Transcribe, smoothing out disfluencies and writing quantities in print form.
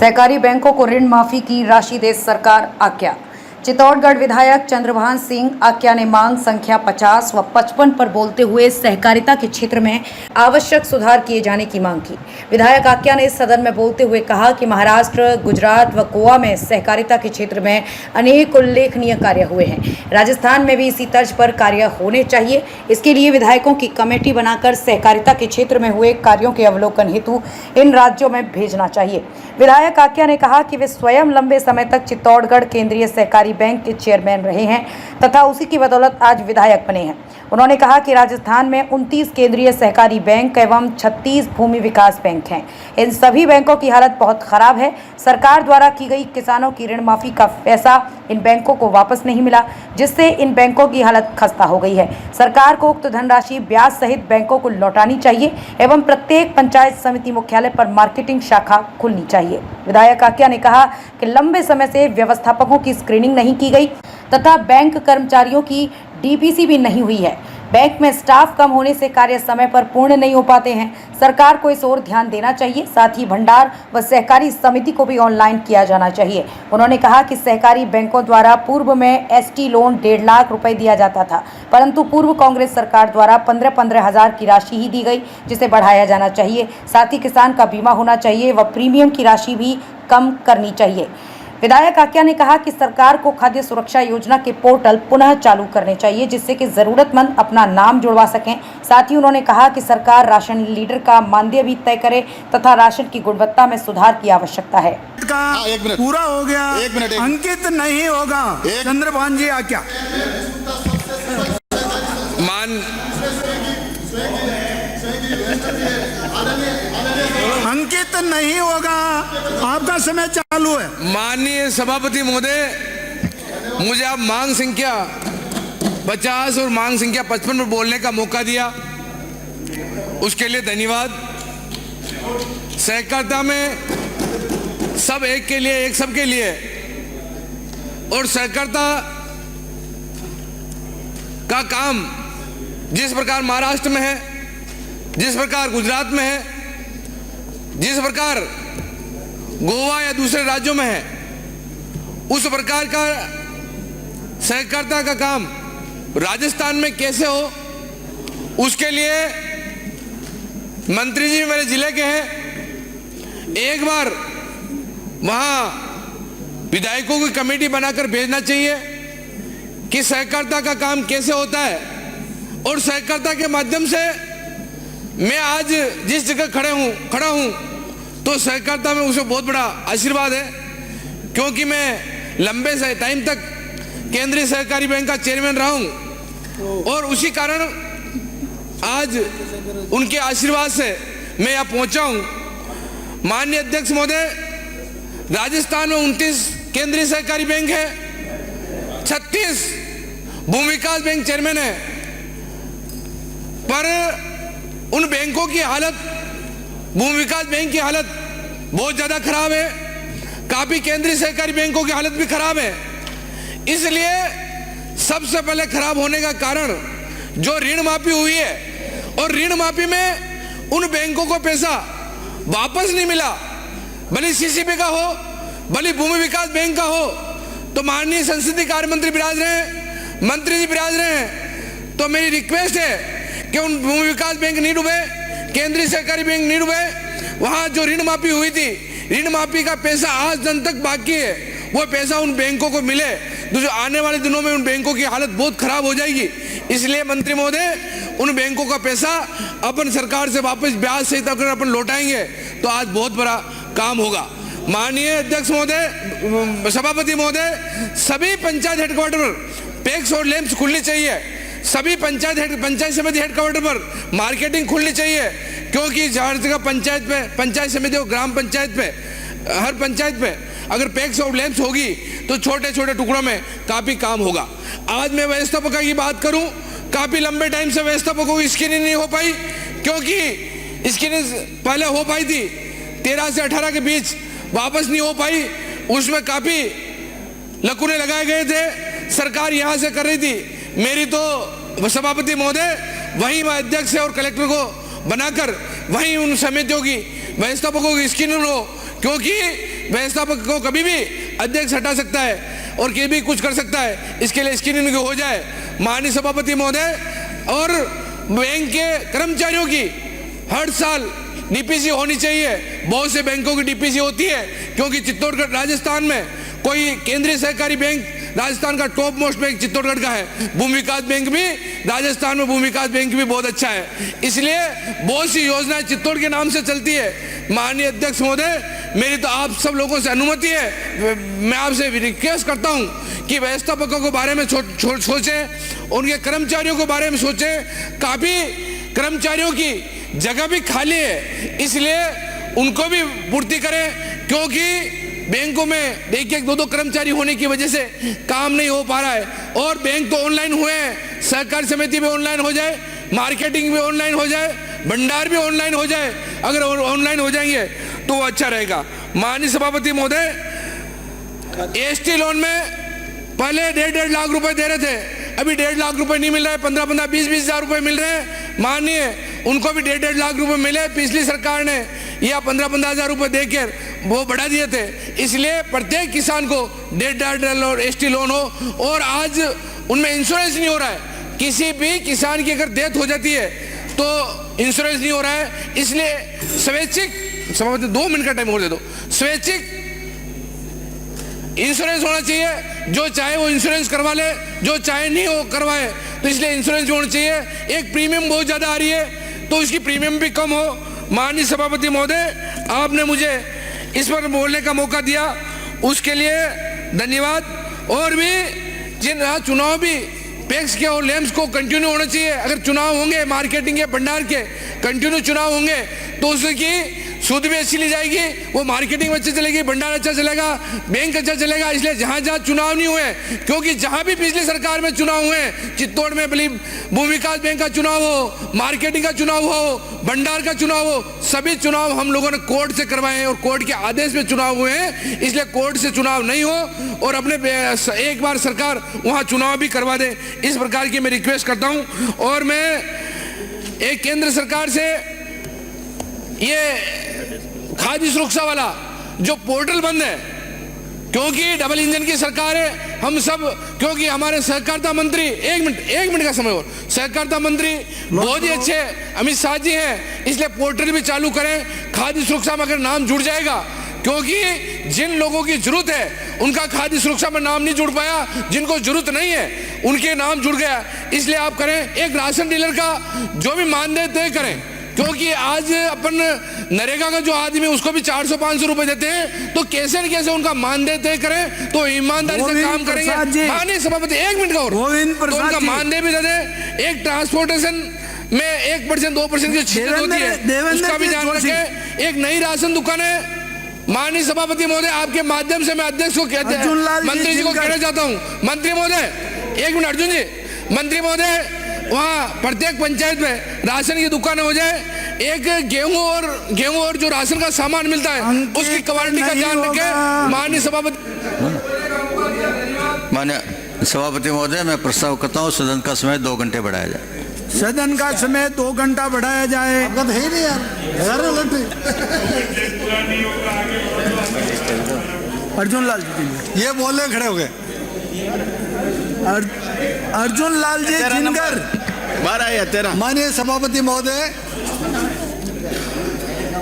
सहकारी बैंकों को ऋण माफी की राशि दे सरकार आज्ञा। चित्तौड़गढ़ विधायक चंद्रभान सिंह आज्ञा ने मांग संख्या 50 व 55 पर बोलते हुए सहकारिता के क्षेत्र में आवश्यक सुधार किए जाने की मांग की। विधायक आज्ञा ने सदन में बोलते हुए कहा कि महाराष्ट्र, गुजरात व गोवा में सहकारिता के क्षेत्र में अनेक उल्लेखनीय कार्य हुए हैं। राजस्थान में भी इसी तर्ज पर कार्य होने चाहिए। इसके लिए विधायकों की कमेटी बनाकर सहकारिता के क्षेत्र में हुए कार्यों के अवलोकन हेतु इन राज्यों में भेजना चाहिए। विधायक आज्ञा ने कहा कि वे स्वयं लंबे समय तक चित्तौड़गढ़ केंद्रीय सहकारी बैंक के चेयरमैन रहे हैं तथा उसी की बदौलत आज विधायक बने हैं। उन्होंने कहा कि राजस्थान में 29 केंद्रीय सहकारी बैंक एवं 36 भूमि विकास बैंक हैं। इन सभी बैंकों की हालत बहुत खराब है। सरकार द्वारा की गई किसानों की ऋण माफी का पैसा इन बैंकों को वापस नहीं मिला, जिससे इन बैंकों की हालत खस्ता हो गई है। सरकार को उक्त धनराशि ब्याज सहित बैंकों को लौटानी चाहिए एवं प्रत्येक पंचायत समिति मुख्यालय पर मार्केटिंग शाखा खुलनी चाहिए। विधायक आज्ञा ने कहा कि लंबे समय से व्यवस्थापकों की स्क्रीनिंग नहीं की गई तथा बैंक कर्मचारियों की डीपीसी भी नहीं हुई है। बैंक में स्टाफ कम होने से कार्य समय पर पूर्ण नहीं हो पाते हैं। सरकार को इस ओर ध्यान देना चाहिए। साथ ही भंडार व सहकारी समिति को भी ऑनलाइन किया जाना चाहिए। उन्होंने कहा कि सहकारी बैंकों द्वारा पूर्व में एसटी लोन 1.5 लाख रुपए दिया जाता था, परंतु पूर्व कांग्रेस सरकार द्वारा 15-15 हजार की राशि ही दी गई, जिसे बढ़ाया जाना चाहिए। साथ ही किसान का बीमा होना चाहिए व प्रीमियम की राशि भी कम करनी चाहिए। विधायक आज्ञा ने कहा कि सरकार को खाद्य सुरक्षा योजना के पोर्टल पुनः चालू करने चाहिए, जिससे कि जरूरतमंद अपना नाम जुड़वा सकें। साथ ही उन्होंने कहा कि सरकार राशन लीडर का मानदेय भी तय करे तथा राशन की गुणवत्ता में सुधार की आवश्यकता है। पूरा हो गया, अंकित नहीं होगा। चंद्रभान जी आज्ञा। अंकित नहीं होगा, आपका समय चालू है। माननीय सभापति महोदय, मुझे आप मांग संख्या 50 और मांग संख्या 55 पर बोलने का मौका दिया, उसके लिए धन्यवाद। सहकारिता में सब एक के लिए, एक सबके लिए, और सहकारिता का काम जिस प्रकार महाराष्ट्र में है, जिस प्रकार गुजरात में है, जिस प्रकार गोवा या दूसरे राज्यों में है, उस प्रकार का सहकारिता का काम राजस्थान में कैसे हो, उसके लिए मंत्री जी मेरे जिले के हैं। एक बार वहां विधायकों की कमेटी बनाकर भेजना चाहिए कि सहकारिता का काम कैसे होता है, और सहकारिता के माध्यम से मैं आज जिस जगह खड़ा हूं तो सहकारिता में उसे बहुत बड़ा आशीर्वाद है, क्योंकि मैं लंबे से टाइम तक केंद्रीय सहकारी बैंक का चेयरमैन रहा हूं, और उसी कारण आज उनके आशीर्वाद से मैं यहां पहुंचा हूं। माननीय अध्यक्ष महोदय, राजस्थान में 29 केंद्रीय सहकारी बैंक है, 36 भूमि विकास बैंक चेयरमैन है, पर उन बैंकों की हालत, भूमि विकास बैंक की हालत बहुत ज्यादा खराब है। काफी केंद्रीय सहकारी बैंकों की हालत भी खराब है। इसलिए सबसे पहले खराब होने का कारण जो ऋण माफी हुई है, और ऋण माफी में उन बैंकों को पैसा वापस नहीं मिला, भले सीसीबी का हो, भले भूमि विकास बैंक का हो। तो माननीय संसदीय कार्य मंत्री विराज रहे हैं, मंत्री जी विराज रहे हैं, तो मेरी रिक्वेस्ट है कि उन भूमि विकास बैंक नहीं डूबे, केंद्रीय सहकारी बैंक नहीं डूबे। वहां जो ऋण माफी हुई थी, ऋण माफी का पैसा आज दिन तक बाकी है, वो पैसा उन बैंकों को मिले। जो आने वाले दिनों में उन बैंकों की हालत बहुत खराब हो जाएगी। इसलिए मंत्री महोदय, उन बैंकों का पैसा अपन सरकार से वापस ब्याज सहित अगर अपन लौटाएंगे तो आज बहुत बड़ा काम होगा। माननीय अध्यक्ष महोदय, सभापति महोदय, सभी पंचायत हेडक्वार्टर पर पैक्स और लैंप्स खुलनी चाहिए। सभी पंचायत समिति हेडक्वार्टर पर मार्केटिंग खुलनी चाहिए, क्योंकि हर जगह पंचायत समिति और ग्राम पंचायत पे, हर पंचायत पे अगर पैक्स और लैंप्स होगी तो छोटे छोटे टुकड़ों में काफी काम होगा। आज मैं व्यवस्थापकों की बात करूं, काफी लंबे टाइम से व्यवस्थापकों की स्क्रीनिंग नहीं हो पाई, क्योंकि स्क्रीनिंग पहले हो पाई थी 13 से 18 के बीच, वापस नहीं हो पाई। उसमें काफी लकुने लगाए गए थे, सरकार यहां से कर रही थी। मेरी तो सभापति महोदय वहीं अध्यक्ष और कलेक्टर को बनाकर वहीं उन समितियों की व्यवस्थापकों की स्क्रीनिंग हो क्योंकि व्यवस्थापक को कभी भी अध्यक्ष हटा सकता है और कभी भी कुछ कर सकता है। इसके लिए स्क्रीनिंग हो जाए। माननीय सभापति महोदय, और बैंक के कर्मचारियों की हर साल डीपीसी होनी चाहिए। बहुत से बैंकों की डीपीसी होती है, क्योंकि चित्तौड़गढ़ राजस्थान में कोई केंद्रीय सहकारी बैंक राजस्थान का टॉप मोस्ट बैंक चित्तौड़गढ़ का है। भूमि विकास बैंक भी राजस्थान में, भूमि विकास बैंक भी बहुत अच्छा है। इसलिए बहुत सी योजनाएं चित्तौड़ के नाम से चलती है। माननीय अध्यक्ष महोदय, मेरी तो आप सब लोगों से अनुमति है, मैं आपसे रिक्वेस्ट करता हूं कि व्यवस्थापकों के बारे में सोचें, उनके कर्मचारियों के बारे में सोचें। काफी कर्मचारियों की जगह भी खाली है, इसलिए उनको भी पूर्ति करें, क्योंकि बैंकों में देखिए 2-2 कर्मचारी होने की वजह से काम नहीं हो पा रहा है। और बैंक तो ऑनलाइन हुए हैं, सहकारी समिति भी ऑनलाइन हो जाए, मार्केटिंग भी ऑनलाइन हो जाए, भंडार भी ऑनलाइन हो जाए। अगर ऑनलाइन हो जाएंगे तो वो अच्छा रहेगा। माननीय सभापति महोदय, एसटी लोन में पहले 1.5 लाख रुपए दे रहे थे, अभी 1.5 लाख रुपए नहीं मिल रहा है, 15-15, 20-20 हजार रुपए मिल रहे हैं। माननीय उनको भी 1.5 लाख रुपए मिले। पिछली सरकार ने या 15-15 हजार रुपए देकर वो बढ़ा दिए थे। इसलिए प्रत्येक किसान को 1.5 एसटी लोन हो, और आज उनमें इंश्योरेंस नहीं हो रहा है। किसी भी किसान की अगर डेथ हो जाती है तो इंश्योरेंस नहीं हो रहा है। इसलिए स्वैच्छिक, सभापति 2 मिनट का टाइम और दे दो, स्वैच्छिक इंश्योरेंस होना चाहिए। जो चाहे वो इंश्योरेंस करवा ले, जो चाहे नहीं वो करवाए। तो इसलिए इंश्योरेंस होना चाहिए। एक प्रीमियम बहुत ज्यादा आ रही है, तो उसकी प्रीमियम भी कम हो। माननीय सभापति महोदय, आपने मुझे इस पर बोलने का मौका दिया, उसके लिए धन्यवाद। और भी जिन चुनाव भी पैक्स के और लेम्स को कंटिन्यू होना चाहिए। अगर चुनाव होंगे मार्केटिंग के, भंडार के कंटिन्यू चुनाव होंगे तो उसकी सूद भी अच्छी ली जाएगी, वो मार्केटिंग अच्छी चलेगी, भंडार अच्छा चलेगा, बैंक अच्छा चलेगा। इसलिए जहां जहां चुनाव नहीं हुए, क्योंकि जहां भी पिछली सरकार में चुनाव हुए, चित्तौड़ में भूमि विकास बैंक का चुनाव हो, मार्केटिंग का चुनाव हो, भंडार का चुनाव हो, सभी चुनाव हम लोगों ने कोर्ट से करवाए हैं और कोर्ट के आदेश में चुनाव हुए हैं। इसलिए कोर्ट से चुनाव नहीं हो और अपने एक बार सरकार वहां चुनाव भी करवा दे, इस प्रकार की मैं रिक्वेस्ट करता हूं। और मैं एक केंद्र सरकार से ये खाद्य सुरक्षा वाला जो पोर्टल बंद है, क्योंकि डबल इंजन की सरकार है, हम सब, क्योंकि हमारे सहकारिता मंत्री, एक मिनट का समय और, सहकारिता मंत्री बहुत ही अच्छे अमित शाह जी हैं, इसलिए पोर्टल भी चालू करें। खाद्य सुरक्षा में अगर नाम जुड़ जाएगा, क्योंकि जिन लोगों की जरूरत है उनका खाद्य सुरक्षा में नाम नहीं जुड़ पाया, जिनको जरूरत नहीं है उनके नाम जुड़ गया। इसलिए आप करें, एक राशन डीलर का जो भी मानदेय तय करें, क्योंकि आज अपन नरेगा का जो आदमी उसको भी 400-500 रुपए देते हैं, तो कैसे न कैसे उनका मानदेय तय करें, तो ईमानदारी से काम करेंगे। माननीय सभापति, 1 मिनट का और, तो उनका मानदेय भी दे दें। एक ट्रांसपोर्टेशन में 1% 2% की छीट होती है, उसका भी ध्यान रखें। एक नई राशन दुकान है। माननीय सभापति महोदय, आपके माध्यम से मैं अध्यक्ष को कहते हैं, मंत्री जी को कहना चाहता हूँ, मंत्री महोदय 1 मिनट, अर्जुन जी, मंत्री महोदय, वहाँ प्रत्येक पंचायत में राशन की दुकान हो जाए। एक गेहूं और जो राशन का सामान मिलता है उसकी क्वालिटी का ध्यान रखें। माननीय सभापति महोदय, मैं प्रस्ताव करता हूँ सदन का समय 2 घंटे बढ़ाया जाए। सदन का समय 2 घंटा बढ़ाया जाए। अर्जुन लाल जी, ये बोले खड़े हो गए। अर्जुन लाल जी जिनकर, माननीय सभापति महोदय,